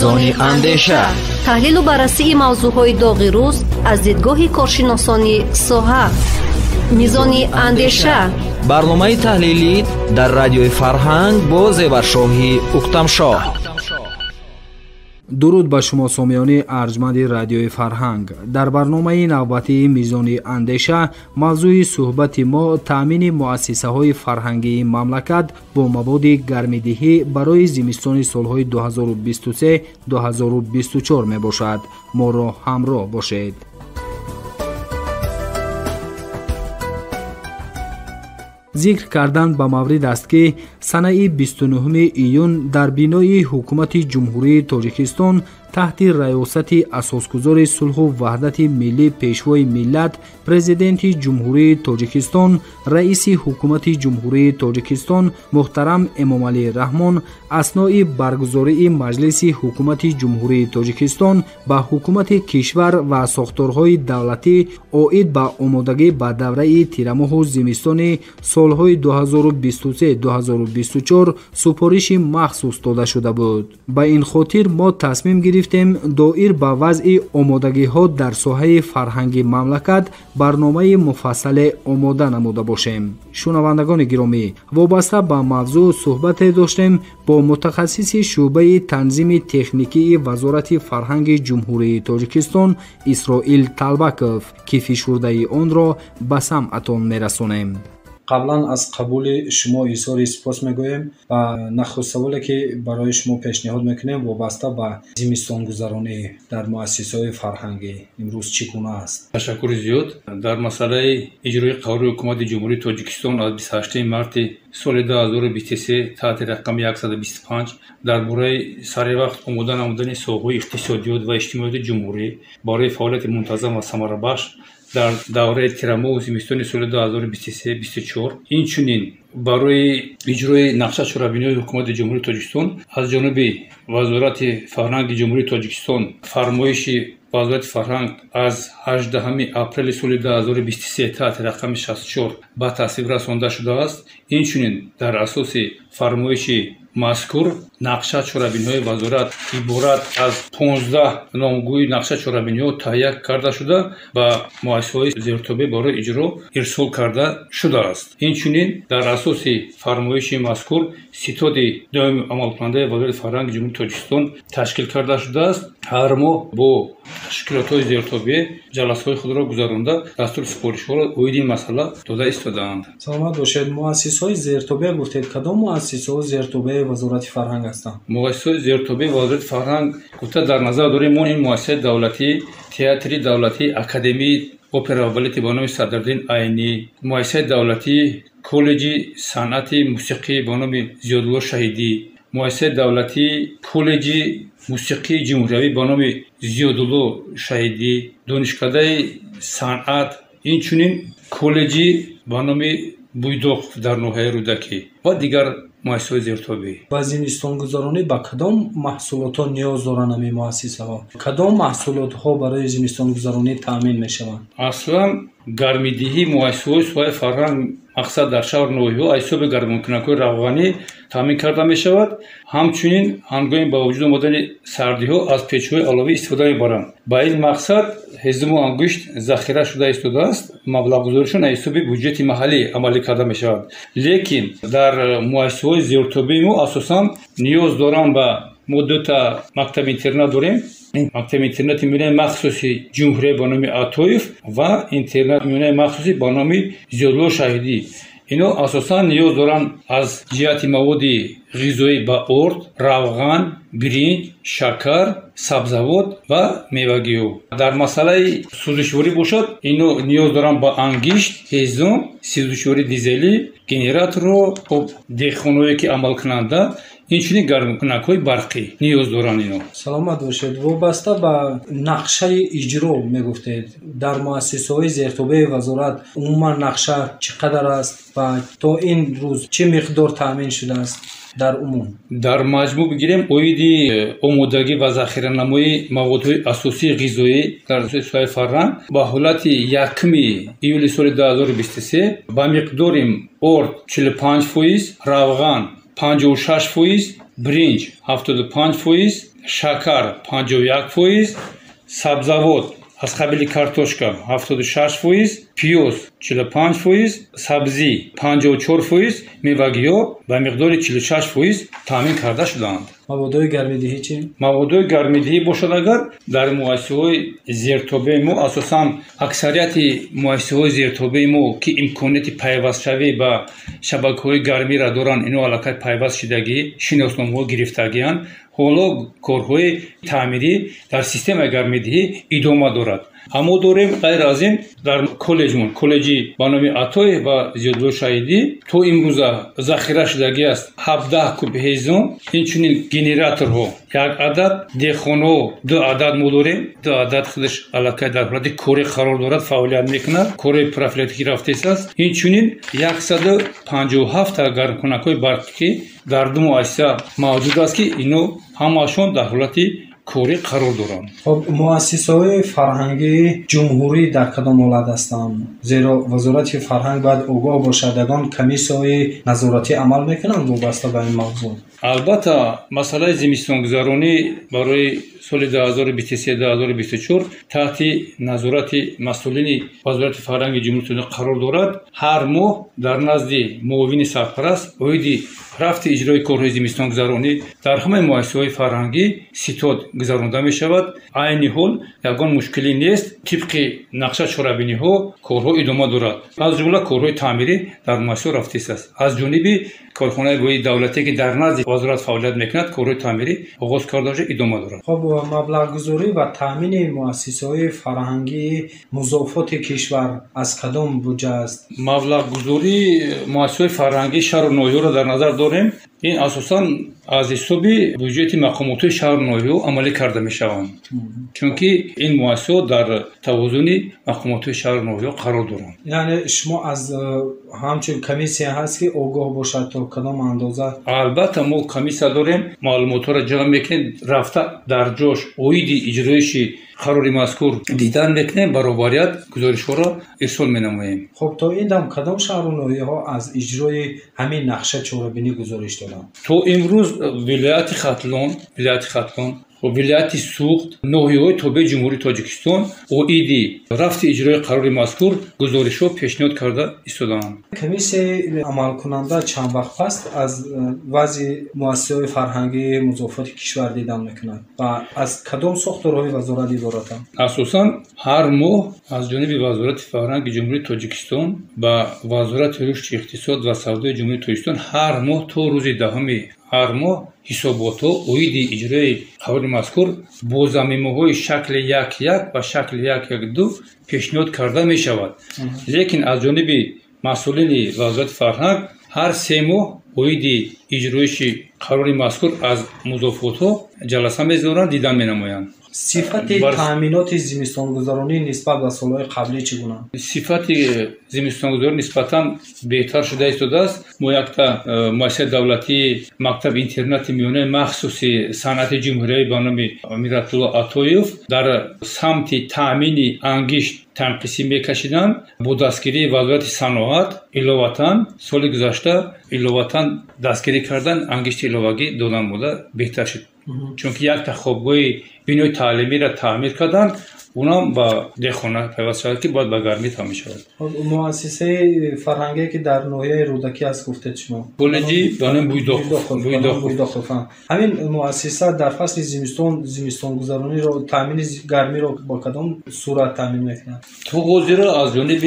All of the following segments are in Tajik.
میزان اندیشه، تحلیل و بررسی موضوعهای داغ روز از دیدگاه کارشناسان ساحه. میزان اندیشه، برنامه تحلیلی در رادیوی فرهنگ با زیبرشاهی اکتمشاه. درود به شما سامیان ارجمند رادیوی فرهنگ. در برنامه نوبتی میزان اندیشه موضوع صحبت ما تامین مؤسسه های فرهنگی مملکت با مواد گرمیدهی برای زمستان سالهای 2023-2024 می باشد. ما را همراه باشید. ذکر کردن به مورد است که سنه 29 ایون در بینای حکومت جمهوری تاجیکستان تحت ریاست اساسگزار صلح و وحدت ملی پیشوای ملت پرزیدنت جمهوری تاجیکستان رئیس حکومت جمهوری تاجیکستان محترم امامعلی رحمان اثناء برگزاری مجلس حکومت جمهوری تاجیکستان به حکومت کشور و ساختارهای دولتی عاید به آمادگی به دوره تیرماه و زمستان سالهای 2023-2024 سپارش مخصوص داده شده بود. به این خاطر ما تصمیم گرفتیم دایر به وضع آمادگی ها در ساحه فرهنگی مملکت برنامه مفصل آماده نموده باشیم. شنوندگان گرامی، وابسته به موضوع صحبت داشتیم با متخصص شعبه تنظیم تکنیکی وزارت فرهنگ جمهوری تاجیکستان اسرائیل طلبکوف که فشرده آن را به سمعتان میرسانیم. قبلا از قبول شما ایثار سپاس میگویم و نخست سوالی که برای شما پیشنهاد میکنیم وابسته به زمستان گذرانی در مؤسسه‌های فرهنگی امروز چگونه است؟ تشکر زیاد. در مسئله اجرای قانون حکومت جمهوری تاجیکستان از 28 مارس سال 2023 تحت رقم 125 درباره سروقت آماده نمودن ساحه‌های اقتصادیات و اجتماعی جمهوری برای فعالیت منتظم و ثمره‌بخش در دوره تیرماه و زمستان سال 2023-2024 اینچنین برای اجرای نقشه چرابینی حکومت جمهوری تاجیکستان از جانب وزارت فرهنگ جمهوری تاجیکستان فرمایش وزارت فرهنگ از 18 اپریل سال 2023 تحت رقم 64 به تصویب رسانده شده است. اینچنین در اساس فرمایش مذکور نقشه چرابینی‌های وزارت عبارت از 15 نامگوی نقشه چرابینی‌ها تهیه کرده شده و مؤسسه‌های زیرتابع برای اجرا ارسال کرده شده است. اینچنین در اساس فرمایش مذکور ستاد دائمی عملکننده وزارت فرهنگ جمهوری تاجیکستان تشکیل کرده شده است. هر ماه با تشکیلات‌های زیرتابع جلسه‌های خود را گذرانده دستور سپارش‌ها را اوید این مسئله داده ایستاده‌اند. سلامت باشید. مؤسسه‌های زیرتابع گفتید کدام مؤسسه‌های زیرتابع وزارت فرهنگ هستند؟ مؤسسه‌های زیرتابع وزارت فرهنگ گفته در نظر داریم ما این مؤسسه دولتی تئاتر دولتی اکادمی اپرا و بالت به نام صدرالدین عینی، مؤسسه دولتی کالج صنعت موسیقی به نام زیادالله شهیدی، مؤسسه دولتی کالج موسیقی جمهوری به نام زیادالله شهیدی، دانشکده صنعت، اینچنین کالج به نام بویدوق در ناحیه رودکی و دیگر مؤسسه‌های زیرتابع. با زمستان گذرانی با کدام محصولات نیاز دارند این مؤسسه‌ها؟ کدام محصولات برای زمستان گذرانی تامین میشوند؟ اصلا گرمیدهی مؤسسه‌های سوای فرهنگ مقصد در شهر نوحیه ایسوب گرمکنک‌های روغنی تامین کرده میشود. همچنین هنگام با وجود آمدن سردی‌ها از پیچ‌های علاوه استفاده می‌برند. با این مقصد هزم و انگشت ذخیره شده ایستاده است. مبلغ گذاریشون ایسوب بودجه محلی عملی کرده میشود. لیکن در مؤسسه‌های زیرتابع ما اساساً نیاز دارند به مدت مکتب اینترنت داریم. مکتب اینترنت میونه مخصوصی جمهوری به نام عطایف و اینترنت میونه مخصوصی به نام زیادالله شهیدی. اینا اساساً نیاز دارن از جهت مواد غذایی با ارد، روغن، برنج، شکر، سبزیجات و میوگیو. در مسئله سوزشواری باشد اینو نیاز دارن با انگشت، هیزم، سوزشواری دیزلی، گنراتور و دیخونهایی که عمل کننده اینچنین گرمکنک‌های برقی نیاز دارن اینو. سلامت باشید. وابسته به نقشه اجرا میگفتید در مؤسسه‌های زیرتابع وزارت عموما نقشه چقدر است و تا این روز چه مقدار تامین شده است؟ در عموم در مجموع بگیریم اویدی آمادگی و ذخیره‌نمایی موادهای اساسی غذایی در سوای فرهنگ با حالت 1 ایول سال 2023 با مقدار ارد 45%، روغن 56%، برنج 75%، шакар 51%, сабзавот аз қабили картошка 76%, пиёз 45%, сабзӣ 54%, мевагиёб ба миқдори 46% таъмин карда шудаанд. маводҳои гармидиҳӣ чӣ? маводҳои гармидиҳӣ бошад, агар дар муассисаҳои зертобаи мо, асосан аксарияти муассисаҳои зертобаи мо ки имконияти пайвастшавӣ ба шабакаҳои гармиро доранд, ино аллакай пайваст шидагӣ, шиносномаҳо гирифтагиянд, ҳоло корҳои таъмирӣ дар системаи гармидиҳӣ идома дорад. аммо дорем ғайр аз ин дар коллеҷмон, коллеҷи ба номи Атоев ва Зиёдулло Шаҳидӣ то имрӯза захира шудагӣ аст 17 куб ҳезон, инчунин генераторҳо 1 адад, дехонаҳо 2 адад мо дорем. 2 адад худаш аллакай дар ҳолати корӣ қарор дорад, фаъолият мекунад, кори профилактикӣ рафтест аст. инчунин 157 та гармкунакҳои барқӣ дар ду муассиса мавҷуд аст ки ино ҳамаашон дар ҳолати корӣ қарор доранд. خب муассисаҳои фарҳангӣ ҷумҳурӣ дар кадом ҳолат ҳастанд? зеро вазорати фарҳанг бояд огоҳ бошад, ягон комиссияҳои назоратӣ амал мекунанд вобаста ба ин мавзӯъ? албатта масъалаи зимистонгузаронӣ барои соли 2023-2024 таҳти назорати масъулини вазорати фарҳанги ҷумҳурии Тоҷикистон қарор дорад. ҳар моҳ дар назди муовини сарпараст оиди рафти иҷрои корҳои зимистонгузаронӣ дар ҳамаи муассисаҳои фарҳангӣ ситод гузаронида мешавад. айни ҳол ягон мушкилӣ нест. тибқи нақша чорабиниҳо корҳо идома дорад. аз ҷумла корҳои таъмирӣ дар муассисаҳо рафтист аст. аз ҷониби корхонаи бои давлате ки дар назди вазорат фаъолият мекунад, корҳои таъмирӣ оғоз карда шуда идома дорад. خب маблағгузорӣ ва таъмини муассисаҳои фарҳангии музофоти кишвар аз кадом буҷа аст? маблағгузории муассисаҳои фарҳангии шаҳру ноҳияҳоро дар назар дорем. ин асосан аз ҳисоби бюҷети мақомотҳои шаҳру ноҳияҳо амалӣ карда мешаванд, чунки ин муассисаҳо дар тавозуни мақомотҳои шаҳру ноҳияҳо қарор доранд. яъне шумо аз ҳамчун комиссия ҳаст ки огоҳ бошад то кадом андоза? албатта мо комиссия дорем, маълумотҳоро ҷамъ мекунем, рафта дар ҷош оиди иҷроиши қарори мазкур дидан мекунем, баробарият гузоришҳоро ирсол менамоем. хоб то ин дам кадом шаҳру ноҳияҳо аз иҷрои ҳамин нақша чорабинӣ гузориш доранд? то имрӯз вилояти Хатлон ва вилояти Суғд, ноҳияҳои тобеи ҷумҳурии Тоҷикистон оиди рафти иҷрои қарори мазкур гузоришҳо пешниҳод карда истодаанд. комиссияи амалкунанда чанд вақт пас аз вазъи муассисаҳои фарҳангии музофоти кишвар дидан мекунад ва аз кадом сохторҳои вазорат иборатанд? асосан ҳар моҳ аз ҷониби вазорати фарҳанги ҷумҳурии Тоҷикистон ба вазорати рушди иқтисод ва савдои ҷумҳурии Тоҷикистон ҳар моҳ то рӯзи 10 ҳар моҳ ҳисоботҳо оиди иҷрои қарори мазкур бо замимаҳои шакли 1.1 ва шакли 1.1.2 пешниҳод карда мешавад. лекин аз ҷониби масъулини вазорати фарҳанг ҳар 3 моҳ оиди иҷроиши қарори мазкур аз музофотҳо ҷаласа мезоранд, дидан менамоянд. сифати таъминоти зимистонгузаронӣ нисбат ба солҳои қаблӣ чӣ гуна? сифати зимистонгузаронӣ нисбатан беҳтар шуда истодааст. мо якта муассисаи давлатии мактаб интернати миёнаи махсуси санъати ҷумҳуриявӣ ба номи Мирратулло Атоев дар самти таъмини ангишт танқисӣ мекашиданд. бо дастгирии вазорати саноат иловатан соли гузашта иловатан дастгирӣ кардан ангишти иловагӣ додан бода беҳтар шуд. чунки якта хобгоҳи бинои таълимиро таъмир карданд, اونم با دهخانه پیوست شده که باید با گرمی تامین شود. مؤسسه فرهنگی که در ناحیه رودکی است گفتید شما؟ کلجی بانم بویداخل. همین مؤسسه در فصل زمستان گذرانی رو تامین گرمی رو با کدام صورت تامین میکنه؟ تو حاضر از جانب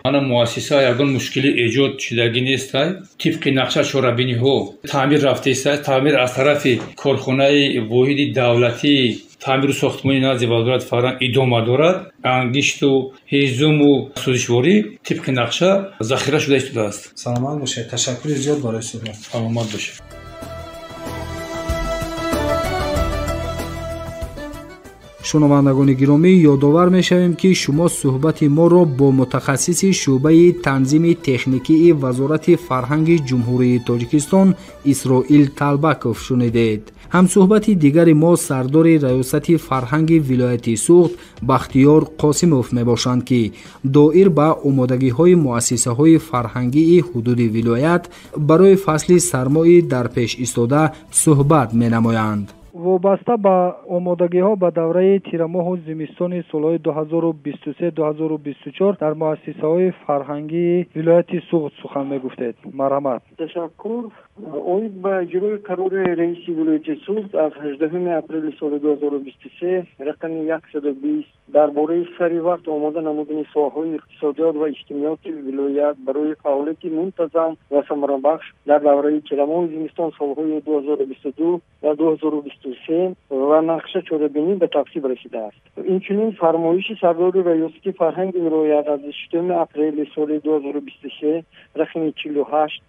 آن مؤسسه یگان مشکلی ایجاد شدگی نیست. طبق نقشه چوربینی ها تعمیر رفته است. تعمیر از طرف کارخانه واحد دولتی تعمیر ساختمانی نزد وزارت فرهنگ ادامه دارد. انگشت و هیزم و سوزشواری طبق نقشه ذخیره شده است. سلامت باشید. تشکر زیاد برای صحبت. سلامت باشید. шунавандагони гиромӣ, ёдовар мешавем ки шумо суҳбати моро бо мутахассиси шӯъбаи танзими техникии вазорати фарҳанги ҷумҳурии Тоҷикистон Исроил Талбаков шунидед. ҳамсуҳбати дигари мо сардори раёсати фарҳанги вилояти Суғд Бахтиёр Қосимов мебошанд ки доир ба омодагиҳои муассисаҳои фарҳангии ҳудуди вилоят барои фасли сармои дар пеш истода суҳбат менамоянд. وابسته با آمادگی‌ها به دوره تیرماه و زمستان سال‌های 2023-2024 در مؤسسه‌های فرهنگی ولایت سوغد سخن می‌گفتید. مرحمت. تشکر. اوید به اجرای قرار رئیس ولایت سوغد از 18 اپریل سال 2023 رقم 120 درباره سری وقت آماده نمودن ساحه‌های اقتصادیات و اجتماعی ولایت برای فعالیت منتظم و ثمربخش در دوره تیرماه و زمستان سال‌های 2022 و 2023 و نقشه چاره‌بینی به تصویب رسیده است. اینچنین فرمایش سردار ریاستی فرهنگ ولایت از 18 اپریل سال 2023 رقم 48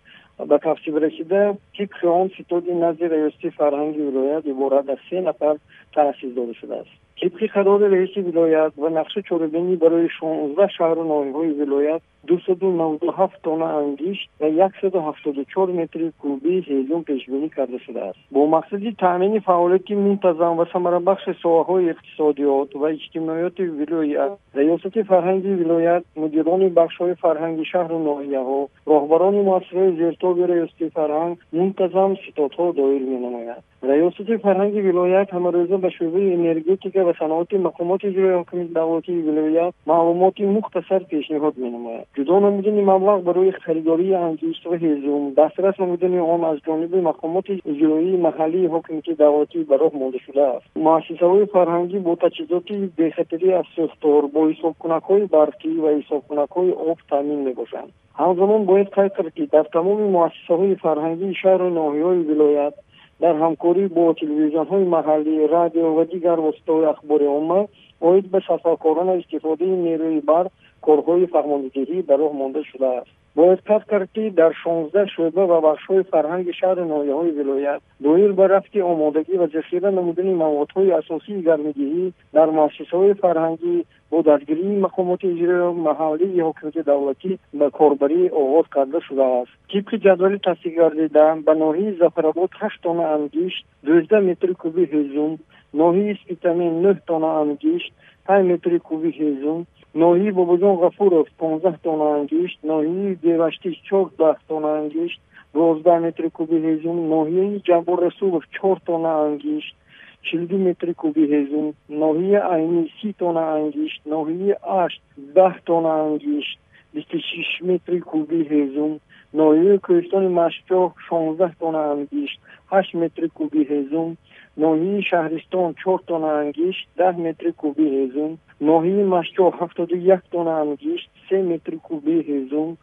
به تصویب رسیده که آن ستاد نزد ریاستی فرهنگ ولایت عبارت از 3 نفر تأسیس داده شده است. طبق قرار رئیس ولایت و نقشه چاره‌بینی برای 16 شهر و ناحیه‌های ولایت 297 تانه انگشت و 174 متر کوبی هیزم پیش‌بینی کرده شده است. با مقصد تامین فعالیت منتظم و ثمربخش ساحه‌های اقتصادیات و اجتماعیات ولایت، ریاست فرهنگی ولایت، مدیران بخش‌های فرهنگی شهر و ناحیه‌ها، راهبران مؤسسه‌های زیرتاب ریاست فرهنگ منتظم ستادها دایر می‌نماید. ریاست فرهنگی ولایت هم‌روزه به شعبه انرژتیک و صنعت مقامات اجرایی حاکمیت دولتی ولایت معلومات مختصر پیشنهاد می‌نماید. جدا نمودن مبلغ برای خریداری انگشت و هیزم، دسترس نمودن آن از جانب مقامات اجرایی محلی حاکمیت دولتی به راه مانده شده است. مؤسسه‌های فرهنگی با تجهیزات بی‌خطری از سوختار با حساب‌کنک‌های برقی و حساب‌کنک‌های آب تامین می‌باشند. همزمان باید قید کرد که در تمام مؤسسه‌های فرهنگی شهر و ناحیه‌های ولایت در همکاری با تلویزیون‌های محلی، رادیو و دیگر وسایل اخباری عامه باید به صفحه‌کاران استفاده نیروی برق کارهای فرماندهی به راه مانده شده است. باید کرد که در 16 شعبه و بخش‌های فرهنگ شهر و ناحیه‌های ولایت دایر به رفع آمادگی و ذخیره نمودن موادهای اساسی گرم‌دهی در مؤسسه‌های فرهنگی با دستگیری مقامات اجرایی محلی حاکمیت دولتی به کاربری آغاز کرده شده است. طبق جدول تصدیق گردیده به ناحیه ظفرآباد 8 تانه انگشت، 12 متر کوبی هیزم، ناحیه اسپیتامین 9 تانه انگشت، 5 متر کوبی هیزم، ناحیه باباجان غفورov 15 تانه انگشت، ناحیه دیوشتی 14 تانه انگشت، 12 متر کوبی هیزم، ناحیه جبار رسولov 4 تانه انگشت، 42 متر کوبی هیزم، ناحیه عینی 30 تانه انگشت، ناحیه اشت 10 تانه انگشت، 26 متر کوبی هیزم، ناحیه کوهستان مشجاه 16 تانه انگشت، 8 متر کوبی هیزم، ناحیه شهرستان 4 تانه انگشت، 10 متر کوبی هیزم، ناحیه مشجاه 71 تانه انگشت، 3 متر کوبی هیزم،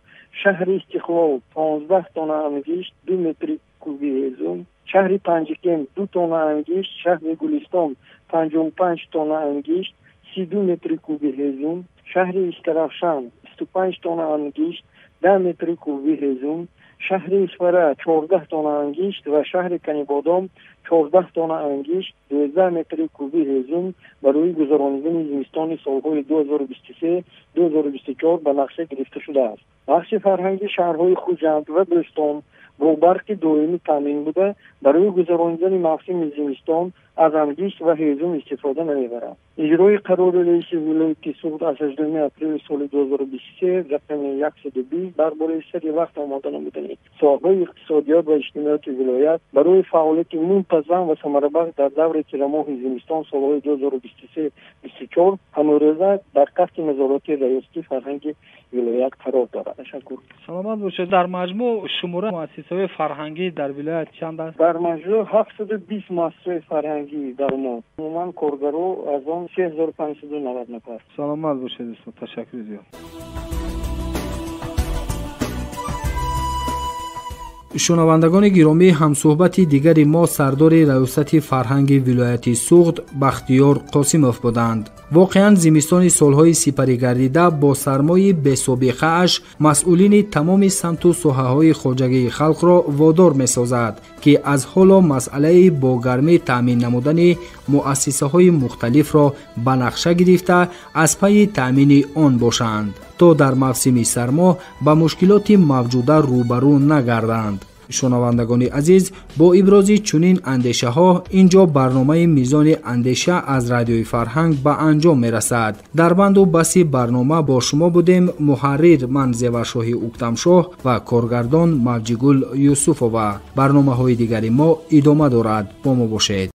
شهر استقلال 15 تانه انگشت، 2 متر کوبی هیزم، شهر پنجگین 2 تانه انگشت، شهر گلستان 55 تانه انگشت، 32 متر کوبی هیزم، شهر استرخشان 25 تانه انگشت، 10 متر کوبی هیزم، شهر اسفره 14 تانه انگشت و شهر کنیبادام 14 تانه انگشت، 12 متر کوبی هیزم برای گذراندن زمستان سال‌های 2023-2024 به نقشه گرفته شده است. بخش فرهنگی شهرهای خوجند و بستان با برق دائمی تامین بوده برای گذراندن موسم زمستان از انگشت و هیزم استفاده نمیبرند. اجرای قرار رئیس ولایت سوغد از 18 اپریل سال 2023 رقم 120 درباره سری وقت آماده نمودن ساحه‌های اقتصادیات و اجتماعی ولایت برای فعالیت منتظم و ثمربخش در دوره تیرماه زمستان سال‌های 2023-2024 هم‌روزه در تحت نظارت ریاستی فرهنگ ولایت قرار دارد. تشکر. سلامت باشید. در مجموع شماره مؤسسه‌های فرهنگی در ولایت چند است؟ در مجموع 720 مؤسسه فرهنگی در ما. عموما کارگرو از آن 3590 نفر. سلامت باشید دوستان. تشکر زیاد. شنوندگان گرامی، همصحبت دیگری ما سردار ریاست فرهنگ ولایت سوغد بختیار قاسموف بودند. واقعا زمستان سالهای سپری گردیده با سرمای بی‌سابقه اش مسئولین تمام سمت و ساحه‌های خواجگی خلق را وادار می‌سازد که از حالا مسئله با گرمی تامین نمودن مؤسسه‌های مختلف را به نقشه گرفته از پی تامین آن باشند تا در موسم سرما به مشکلات موجوده روبرو نگردند. شنوندگان عزیز، با ابراز چنین اندیشه ها اینجا برنامه میزان اندیشه از رادیوی فرهنگ به انجام می رسد. در بند و بس برنامه با شما بودیم محرر من زیورشاهی اکتمشاه و کارگردان موجیگل یوسفووا. برنامه های دیگری ما ادامه دارد. با ما باشید.